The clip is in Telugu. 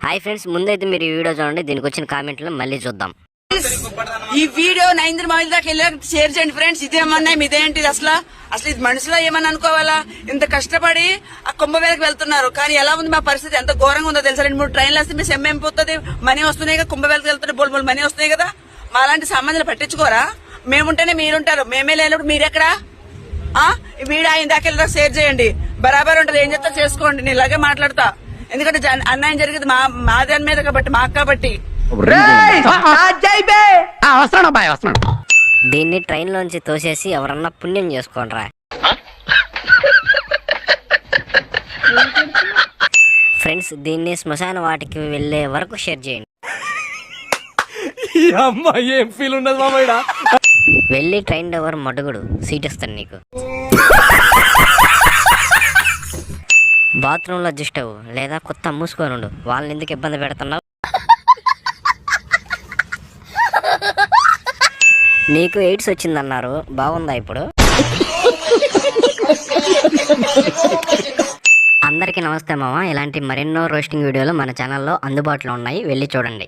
హాయ్ ఫ్రెండ్స్, ముందైతే మీరు ఈ వీడియో చూడండి, దీనికి వచ్చిన కామెంట్లు మళ్ళీ చూద్దాం. ఈ వీడియో 9 మైల్ దాకా వెళ్ళి షేర్ చేయండి ఫ్రెండ్స్. ఇదేమన్నా ఇదేంటిది అసలు ఇది మనుషులో ఏమని అనుకోవాలా? ఇంత కష్టపడి ఆ కుంభమేళకి వెళ్తున్నారు, కానీ ఎలా ఉంది మా పరిస్థితి? ఎంత ఘోరంగా ఉందో తెలుసా? 2-3 ట్రైన్లు వస్తే మీ సెమ్మెం పోతుంది, మనీ వస్తున్నాయి కదా, కుంభమేళకి వెళ్తుంటే బోల్ మనీ వస్తున్నాయి కదా. మా అలాంటి సంబంధాలు పట్టించుకోరా? మేముంటేనే మీరుంటారు, మేమే లేనప్పుడు మీరెక్కడా? ఈ వీడియో ఆయన దాకా వెళ్ళి షేర్ చేయండి, బరాబర్ ఉంటది. ఏం చేస్తా చేసుకోండి, నేను ఇలాగే మాట్లాడతా. ఎందుకంటే అన్యాయం జరిగింది మా దాని మీద కాబట్టి, మాకు కాబట్టి. దీన్ని ట్రైన్ లోంచి తోసేసి ఎవరన్నా పుణ్యం చేసుకోనరా. ఫ్రెండ్స్, దీన్ని శ్మశాన వాటికి వెళ్లే వరకు షేర్ చేయండి. ఏం ఫీల్ ఉండదు మామయ్య. వెళ్ళి ట్రైన్ డ్రైవర్ మడుగుడు సీట్ ఇస్తాను నీకు. బాత్రూమ్ లో అడ్జస్ట్ అవ్వు, లేదా కొత్త మూసుకొని ఉండు. వాళ్ళని ఎందుకు ఇబ్బంది పెడుతున్నావు? నీకు ఎయిడ్స్ వచ్చిందన్నారు, బాగుందా ఇప్పుడు? అందరికీ నమస్తే మామ. ఇలాంటి మరెన్నో రోస్టింగ్ వీడియోలు మన ఛానల్లో అందుబాటులో ఉన్నాయి, వెళ్ళి చూడండి.